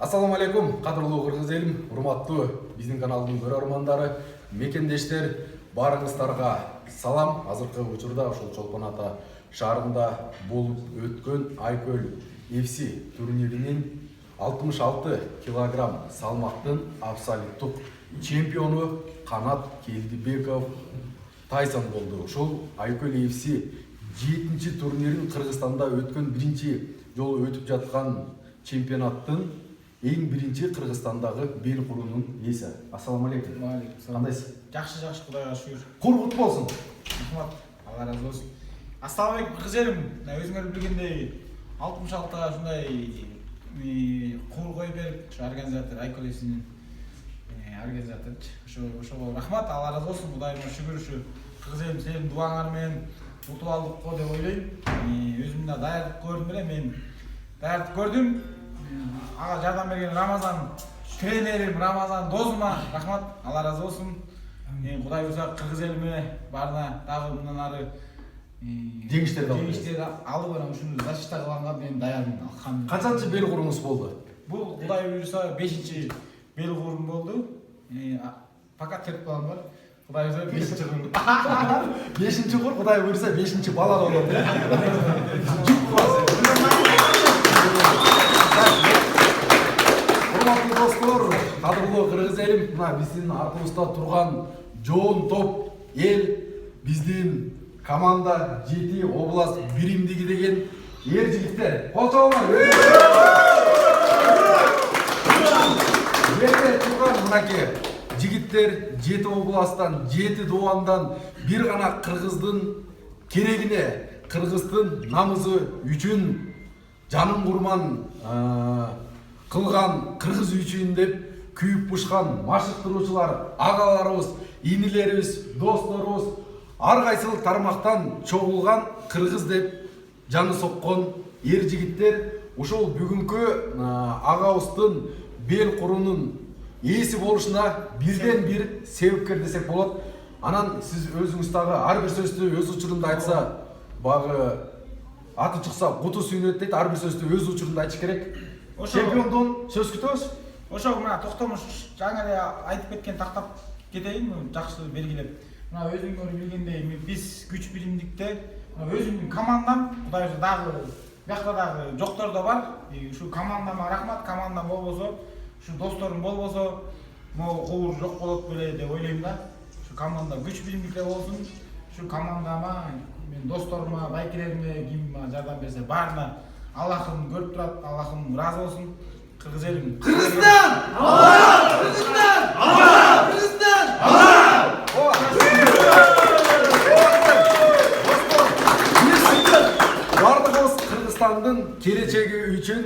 Ассаламу алейкум, кадырлуу кыргыз элим, урматтуу биздин каналдын көрөрмандары, мекендештер, барыңыздарга салам. Азыркы учурда ушул Чолпон Ата шаарында болуп өткөн Айкөл FC турниринин 66 килограмм салмактын абсолюттук чемпиону Канат Келдибеков Тайсон болду. Ушул Айкөл FC 7-чи турнирин Кыргызстанда өткөн биринчи жолу өтүп жаткан чемпионаттын эң биринчи Кыргызстандагы бел курунун ээси. Ассаламу алейкум. Кандайсыз? Жакшы, Кудайга шүгүр. Кургут болсун. Рахмат. Алла разы болсун. Ассаламу алейкум кыргыз элим. Өзүңөр билгендей 66-та ушундай кур кой берип, ушу организатор Айкөл FC-нин организатору. Ошого рахмат, Алла разы болсун. Кудайга шүгүр, ушу кыргыз элим силердин дуаңар менен утуп алдык го деп ойлойм. Өзүм да даярдык көрдүм эле, мен даярдык көрдүм. Ага жардам берген Рамазан тренерим, Рамазан досума рахмат, Алла разы болсун. Кудай буюрса кыргыз элиме баарына дагы мындан ары жеңиштерди алып анан ушуну защита кылганга мен даярмын. Качанчы бел куруңуз болду? Бул Кудай буюрса 5-чи бел курум болду. Пока терп калган бар. Кудай буюрса 5-чи курум. 5-чи кур, Кудай буюрса 5-чи бала болот. Урматтуу достор, кадырлуу кыргыз элим, мына биздин артыбызда турган жоон топ эл биздин команда 7 област биримдиги деген эр жигиттер. Кол чабыңар. Жерде турган мынакей жигиттер 7 областтан, 7 дубандан бир гана кыргыздын керегине, кыргыздын намызы үчүн жанын курман кылган, кыргыз үчүн деп күйүп пушкан машыктыруучулар, агаларыбыз, инилерибиз, досторубуз, ар кайсыл тармактан чогулган кыргыз деп жаны соккон эр жигиттер ушул бүгүнкү агабыздын бел курунун ээси болушуна бирден бир себепкер десек болот. Анан сиз өзүңүз дагы ар бир сөздү өз учурунда айтса, багы аты чыкса куту сүйнөт дейт, ар бир сөздү өз учурунда айтыш керек. Чемпиондон сөз күтөбүз. Ошо мына токтомуш жаңы эле айтып кеткен тактап кетейин, жакшы белгилеп. Мына өзүңөр билгендей, биз күч биримдикте өзүмдүн командам, Кудай буюрса дагы бuyakta дагы жоктор да бар. Ушу командама рахмат, командам болбосо, ушу досторум болбосо, могу кубур жок болот беле деп ойлойм да. Ушу команда күч биримдикте болсун. Ушу командама, мен досторума, байкелериме, ким жардам берсе баарына Аллахым көрүп турат, Аллахым разы болсун. Кыргыз элим. Кыргызстан! Алла! Кыргызстан! Алла! Кыргызстан! Алла! Бардыгыбыз Кыргызстандын келечеги үчүн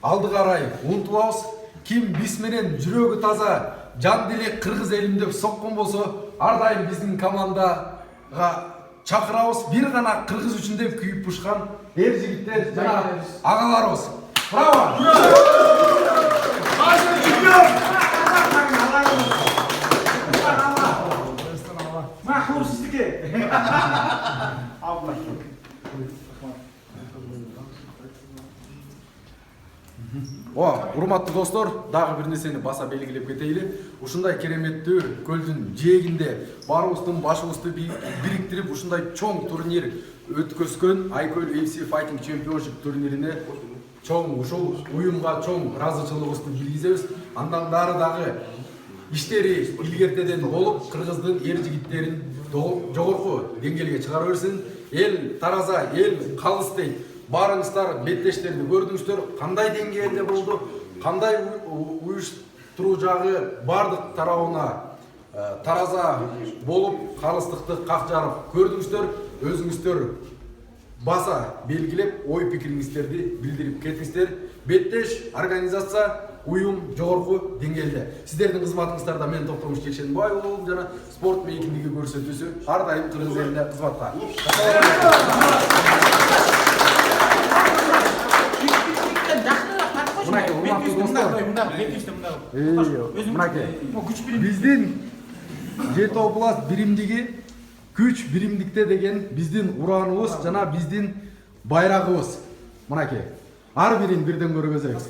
алды карай умтулабыз. Ким биз менен жүрөгү таза, жан дили кыргыз элим деп соккон болсо, ар дайым биздин командага чакырабыз. Бир гана кыргыз үчүн деп күйүп пушкан эр жигиттер жана агаларыбыз. Браво! Махмур сиздики. Урматтуу достор, дагы бир нерсени баса белгилеп кетейли. Ушундай кереметтүү көлдүн жээгинде баарыбыздын башыбызды бириктирип ушундай чоң турнир өткөзгөн Айкөл FC Fighting Championship турнирине чоң ушул уюмга чоң ыраазычылыгыбызды билгизебиз. Андан дары дагы иштери илгертеден болуп, кыргыздын эр жигиттерин жогорку деңгээлге чыгара берсин. Эл тараза, эл калыс дейт. Барыңыздар беттештерди көрдүңүздөр, кандай деңгээлде болду, кандай уюштуруу жагы бардык тарабына тараза болуп, калыстыкты как жарып көрдүңүздөр. Өзүңүздөр баса белгилеп, ой пикириңиздерди билдирип кетиңиздер. Беттеш организация, уюм жогорку деңгээлде. Сиздердин кызматыңыздарда мен Токтомуш Келшенбаев болуп жана спорт мейкиндиги көрсөтүүсү ар дайым кыргыз элинде кызматта. Биздин 7 област биримдиги күч биримдикте деген биздин урааныбыз жана биздин байрагыбыз. Мынакей. Ар бирин бирден көргөзөйүк.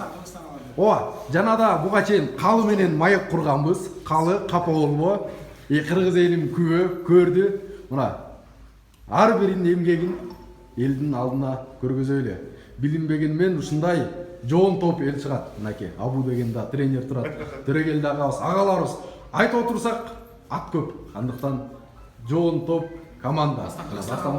Ооба, жана да буга чейин Калы менен маек курганбыз. Калы капа болмо. Кыргыз элим күбө көрдү. Мына ар биринин эмгегин элдин алдына көргөзөлү. Билинбеген мен ушундай жоон топ эл чыгат. Мынакей Абу деген да тренер турат. Төрөгел дагы агаларыбыз айтып отурсак ат көп. Андыктан жоон топ команда. Кыргызстан!